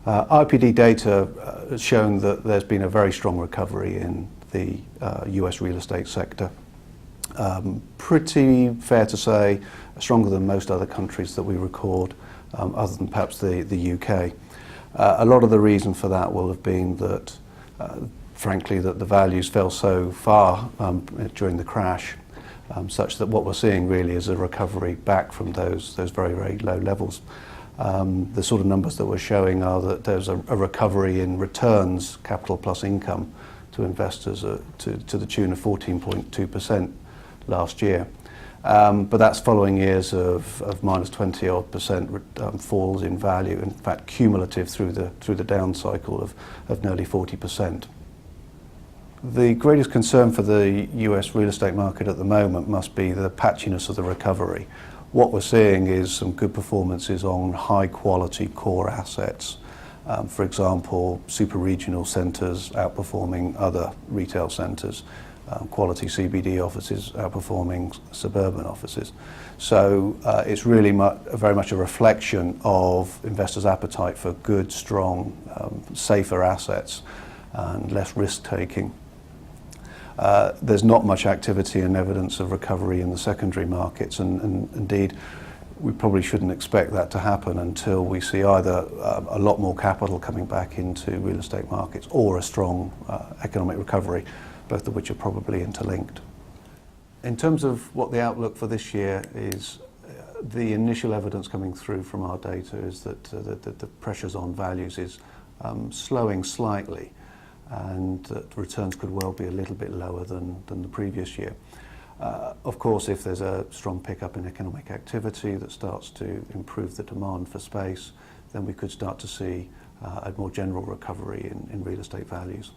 IPD data has shown that there's been a very strong recovery in the US real estate sector. Pretty fair to say stronger than most other countries that we record, other than perhaps the UK. A lot of the reason for that will have been that, frankly, that the values fell so far during the crash, such that what we're seeing really is a recovery back from those very, very low levels. The sort of numbers that we're showing are that there's a recovery in returns, capital plus income, to investors to the tune of 14.2% last year. But that's following years of minus 20-odd% falls in value, in fact cumulative through the down cycle of nearly 40%. The greatest concern for the US real estate market at the moment must be the patchiness of the recovery. What we're seeing is some good performances on high quality core assets. For example, super regional centres outperforming other retail centres, quality CBD offices outperforming suburban offices. So it's really very much a reflection of investors' appetite for good, strong, safer assets and less risk taking. There's not much activity and evidence of recovery in the secondary markets, and indeed we probably shouldn't expect that to happen until we see either a lot more capital coming back into real estate markets or a strong economic recovery, both of which are probably interlinked. In terms of what the outlook for this year is, the initial evidence coming through from our data is that the pressures on values is slowing slightly, and that returns could well be a little bit lower than the previous year. Of course, if there's a strong pickup in economic activity that starts to improve the demand for space, then we could start to see a more general recovery in real estate values.